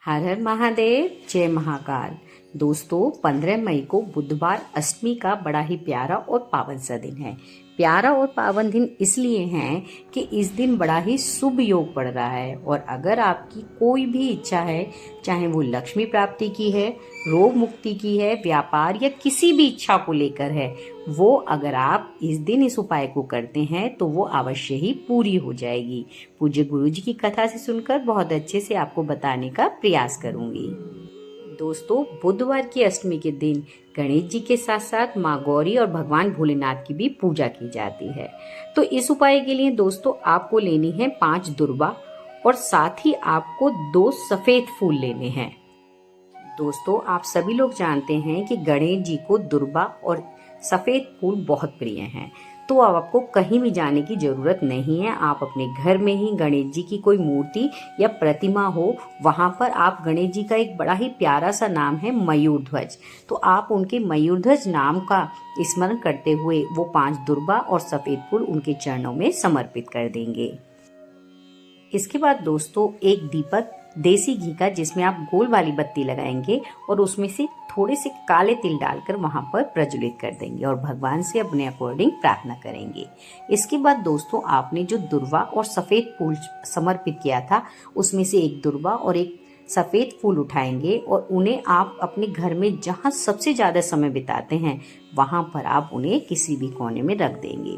हर हर महादेव, जय महाकाल। दोस्तों, 15 मई को बुधवार अष्टमी का बड़ा ही प्यारा और पावन सा दिन है। प्यारा और पावन दिन इसलिए है कि इस दिन बड़ा ही शुभ योग पड़ रहा है और अगर आपकी कोई भी इच्छा है, चाहे वो लक्ष्मी प्राप्ति की है, रोग मुक्ति की है, व्यापार या किसी भी इच्छा को लेकर है, वो अगर आप इस दिन इस उपाय को करते हैं तो वो अवश्य ही पूरी हो जाएगी। पूज्य गुरु जी की कथा से सुनकर बहुत अच्छे से आपको बताने का प्रयास करूंगी। दोस्तों, बुधवार की अष्टमी के दिन गणेश जी के साथ साथ माँ गौरी और भगवान भोलेनाथ की भी पूजा की जाती है। तो इस उपाय के लिए दोस्तों आपको लेनी है 5 दुर्वा और साथ ही आपको 2 सफेद फूल लेने हैं। दोस्तों, आप सभी लोग जानते हैं कि गणेश जी को दुर्वा और सफेद फूल बहुत प्रिय हैं। तो अब आपको कहीं भी जाने की जरूरत नहीं है। आप अपने घर में ही गणेश जी की कोई मूर्ति या प्रतिमा हो, वहां पर आप गणेश जी का एक बड़ा ही प्यारा सा नाम है मयूर ध्वज, तो आप उनके मयूर ध्वज नाम का स्मरण करते हुए वो 5 दुर्वा और सफेद फूल उनके चरणों में समर्पित कर देंगे। इसके बाद दोस्तों एक दीपक देसी घी का, जिसमें आप गोल वाली बत्ती लगाएंगे और उसमें से थोड़े से काले तिल डालकर वहां पर प्रज्वलित कर देंगे और भगवान से अपने अकॉर्डिंग प्रार्थना करेंगे। इसके बाद दोस्तों आपने जो दुर्वा और सफेद फूल समर्पित किया था, उसमें से एक दुर्वा और एक सफेद फूल उठाएंगे और उन्हें आप अपने घर में जहां सबसे ज्यादा समय बिताते हैं वहां पर आप उन्हें किसी भी कोने में रख देंगे।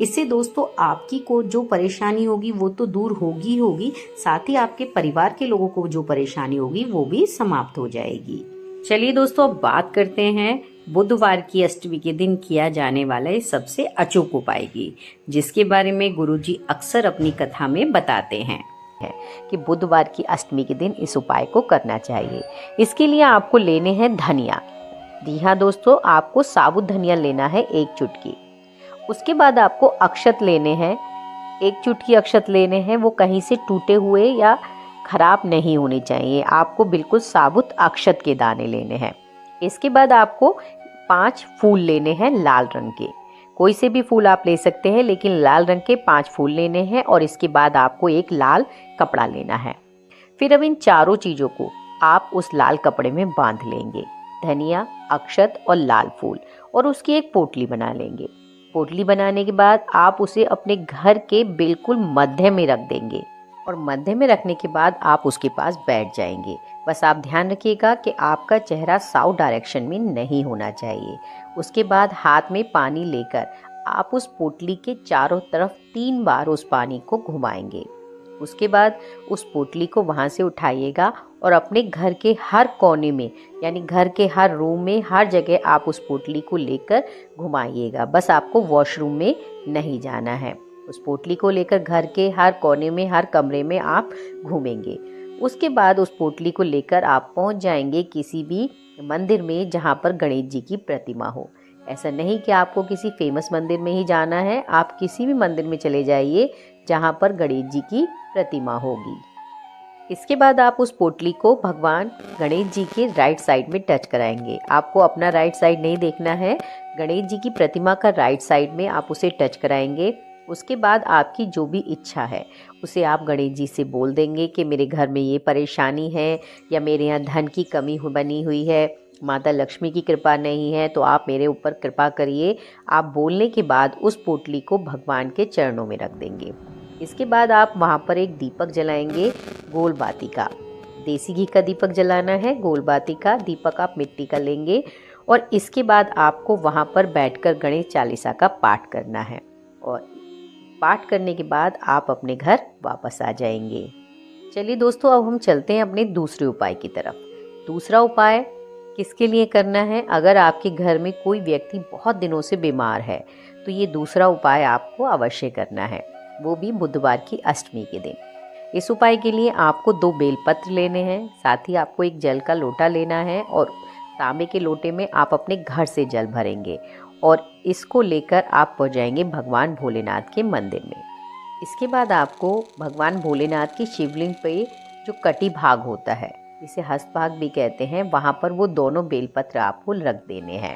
इससे दोस्तों आपकी को जो परेशानी होगी वो तो दूर होगी, साथ ही आपके परिवार के लोगों को जो परेशानी होगी वो भी समाप्त हो जाएगी। चलिए दोस्तों, अब बात करते हैं बुधवार की अष्टमी के दिन किया जाने वाला ये सबसे अचूक उपाय की, जिसके बारे में गुरुजी अक्सर अपनी कथा में बताते हैं कि बुधवार की अष्टमी के दिन इस उपाय को करना चाहिए। इसके लिए आपको लेने हैं धनिया। जी हाँ दोस्तों, आपको साबुत धनिया लेना है 1 चुटकी। उसके बाद आपको अक्षत लेने हैं, 1 चुटकी अक्षत लेने हैं। वो कहीं से टूटे हुए या खराब नहीं होने चाहिए। आपको बिल्कुल साबुत अक्षत के दाने लेने हैं। इसके बाद आपको 5 फूल लेने हैं लाल रंग के। कोई से भी फूल आप ले सकते हैं, लेकिन लाल रंग के 5 फूल लेने हैं और इसके बाद आपको एक लाल कपड़ा लेना है। फिर अब इन चारों चीज़ों को आप उस लाल कपड़े में बांध लेंगे, धनिया, अक्षत और लाल फूल, और उसकी एक पोटली बना लेंगे। पोटली बनाने के बाद आप उसे अपने घर के बिल्कुल मध्य में रख देंगे और मध्य में रखने के बाद आप उसके पास बैठ जाएंगे। बस आप ध्यान रखिएगा कि आपका चेहरा साउथ डायरेक्शन में नहीं होना चाहिए। उसके बाद हाथ में पानी लेकर आप उस पोटली के चारों तरफ 3 बार उस पानी को घुमाएंगे। उसके बाद उस पोटली को वहाँ से उठाइएगा और अपने घर के हर कोने में, यानी घर के हर रूम में, हर जगह आप उस पोटली को लेकर घुमाइएगा। बस आपको वॉशरूम में नहीं जाना है। उस पोटली को लेकर घर के हर कोने में, हर कमरे में आप घूमेंगे। उसके बाद उस पोटली को लेकर आप पहुंच जाएंगे किसी भी मंदिर में जहां पर गणेश जी की प्रतिमा हो। ऐसा नहीं कि आपको किसी फेमस मंदिर में ही जाना है, आप किसी भी मंदिर में चले जाइए जहां पर गणेश जी की प्रतिमा होगी। इसके बाद आप उस पोटली को भगवान गणेश जी के राइट साइड में टच कराएंगे। आपको अपना राइट साइड नहीं देखना है, गणेश जी की प्रतिमा का राइट साइड में आप उसे टच कराएंगे। उसके बाद आपकी जो भी इच्छा है उसे आप गणेश जी से बोल देंगे कि मेरे घर में ये परेशानी है, या मेरे यहाँ धन की कमी बनी हुई है, माता लक्ष्मी की कृपा नहीं है, तो आप मेरे ऊपर कृपा करिए। आप बोलने के बाद उस पोटली को भगवान के चरणों में रख देंगे। इसके बाद आप वहाँ पर एक दीपक जलाएंगे, गोल बाती का। देसी घी का दीपक जलाना है, गोल बाती का दीपक आप मिट्टी का लेंगे। और इसके बाद आपको वहाँ पर बैठकर गणेश चालीसा का पाठ करना है और पाठ करने के बाद आप अपने घर वापस आ जाएंगे। चलिए दोस्तों, अब हम चलते हैं अपने दूसरे उपाय की तरफ। दूसरा उपाय किसके लिए करना है? अगर आपके घर में कोई व्यक्ति बहुत दिनों से बीमार है तो ये दूसरा उपाय आपको अवश्य करना है, वो भी बुधवार की अष्टमी के दिन। इस उपाय के लिए आपको 2 बेलपत्र लेने हैं, साथ ही आपको एक जल का लोटा लेना है और तांबे के लोटे में आप अपने घर से जल भरेंगे और इसको लेकर आप पहुँच जाएंगे भगवान भोलेनाथ के मंदिर में। इसके बाद आपको भगवान भोलेनाथ की शिवलिंग पे जो कटी भाग होता है, जिसे हस्तभाग भी कहते हैं, वहाँ पर वो दोनों बेलपत्र आपको रख देने हैं।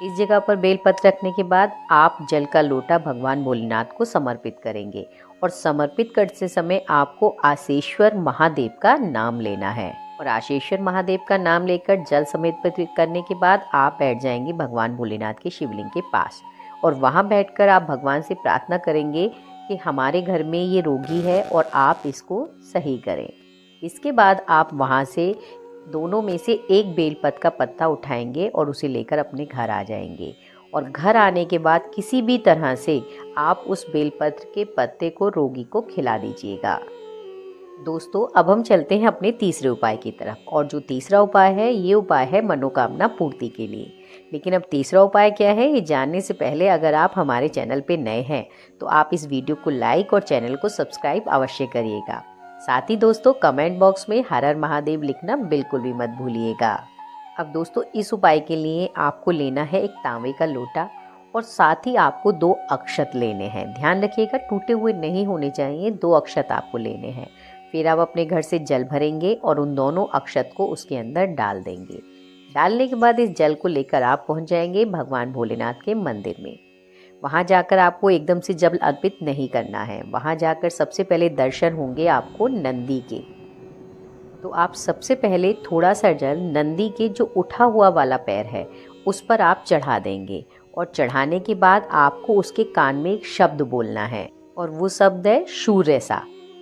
इस जगह पर बेलपत्र रखने के बाद आप जल का लोटा भगवान भोलेनाथ को समर्पित करेंगे और समर्पित करते समय आपको आसेश्वर महादेव का नाम लेना है और आशेश्वर महादेव का नाम लेकर जल समेत प्रतीक करने के बाद आप बैठ जाएंगे भगवान भोलेनाथ के शिवलिंग के पास और वहाँ बैठकर आप भगवान से प्रार्थना करेंगे कि हमारे घर में ये रोगी है और आप इसको सही करें। इसके बाद आप वहाँ से दोनों में से एक बेलपत का पत्ता उठाएंगे और उसे लेकर अपने घर आ जाएंगे और घर आने के बाद किसी भी तरह से आप उस बेलपत्र के पत्ते को रोगी को खिला दीजिएगा। दोस्तों अब हम चलते हैं अपने तीसरे उपाय की तरफ और जो तीसरा उपाय है ये उपाय है मनोकामना पूर्ति के लिए। लेकिन अब तीसरा उपाय क्या है ये जानने से पहले अगर आप हमारे चैनल पे नए हैं तो आप इस वीडियो को लाइक और चैनल को सब्सक्राइब अवश्य करिएगा। साथ ही दोस्तों कमेंट बॉक्स में हर हर महादेव लिखना बिल्कुल भी मत भूलिएगा। अब दोस्तों इस उपाय के लिए आपको लेना है एक तांबे का लोटा और साथ ही आपको 2 अक्षत लेने हैं। ध्यान रखिएगा टूटे हुए नहीं होने चाहिए, 2 अक्षत आपको लेने हैं। फिर आप अपने घर से जल भरेंगे और उन दोनों अक्षत को उसके अंदर डाल देंगे। डालने के बाद इस जल को लेकर आप पहुंच जाएंगे भगवान भोलेनाथ के मंदिर में। वहां जाकर आपको एकदम से जल अर्पित नहीं करना है। वहां जाकर सबसे पहले दर्शन होंगे आपको नंदी के। तो आप सबसे पहले थोड़ा सा जल नंदी के जो उठा हुआ वाला पैर है उस पर आप चढ़ा देंगे और चढ़ाने के बाद आपको उसके कान में एक शब्द बोलना है और वो शब्द है सूर्यसा,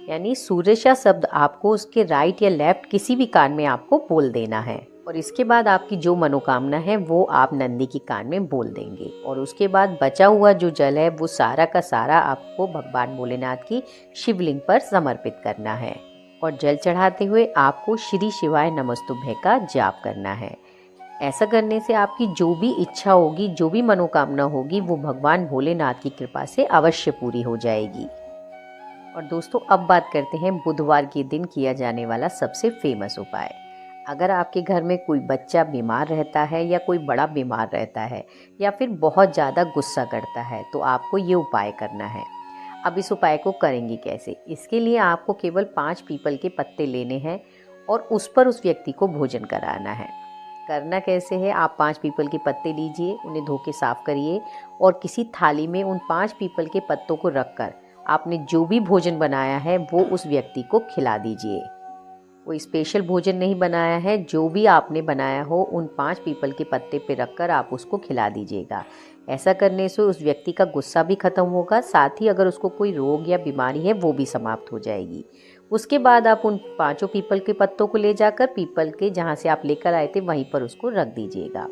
यानी सूर्यसा शब्द आपको उसके राइट या लेफ्ट किसी भी कान में आपको बोल देना है। और इसके बाद आपकी जो मनोकामना है वो आप नंदी के कान में बोल देंगे और उसके बाद बचा हुआ जो जल है वो सारा का सारा आपको भगवान भोलेनाथ की शिवलिंग पर समर्पित करना है और जल चढ़ाते हुए आपको श्री शिवाय नमस्तुभ्य का जाप करना है। ऐसा करने से आपकी जो भी इच्छा होगी, जो भी मनोकामना होगी वो भगवान भोलेनाथ की कृपा से अवश्य पूरी हो जाएगी। और दोस्तों अब बात करते हैं बुधवार के दिन किया जाने वाला सबसे फेमस उपाय। अगर आपके घर में कोई बच्चा बीमार रहता है या कोई बड़ा बीमार रहता है या फिर बहुत ज़्यादा गुस्सा करता है तो आपको ये उपाय करना है। अब इस उपाय को करेंगे कैसे? इसके लिए आपको केवल 5 पीपल के पत्ते लेने हैं और उस पर उस व्यक्ति को भोजन कराना है। करना कैसे है? आप 5 पीपल के पत्ते लीजिए, उन्हें धो के साफ करिए और किसी थाली में उन 5 पीपल के पत्तों को रखकर आपने जो भी भोजन बनाया है वो उस व्यक्ति को खिला दीजिए। कोई स्पेशल भोजन नहीं बनाया है, जो भी आपने बनाया हो उन 5 पीपल के पत्ते पे रखकर आप उसको खिला दीजिएगा। ऐसा करने से उस व्यक्ति का गुस्सा भी खत्म होगा, साथ ही अगर उसको कोई रोग या बीमारी है वो भी समाप्त हो जाएगी। उसके बाद आप उन 5 पीपल के पत्तों को ले जाकर पीपल के जहाँ से आप लेकर आए थे वहीं पर उसको रख दीजिएगा।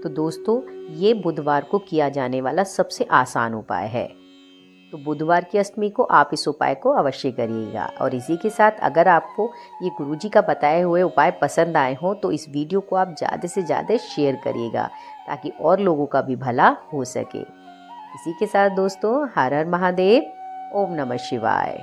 तो दोस्तों ये बुधवार को किया जाने वाला सबसे आसान उपाय है। तो बुधवार की अष्टमी को आप इस उपाय को अवश्य करिएगा। और इसी के साथ अगर आपको ये गुरुजी का बताए हुए उपाय पसंद आए हों तो इस वीडियो को आप ज़्यादा से ज़्यादा शेयर करिएगा ताकि और लोगों का भी भला हो सके। इसी के साथ दोस्तों हर हर महादेव, ओम नमः शिवाय।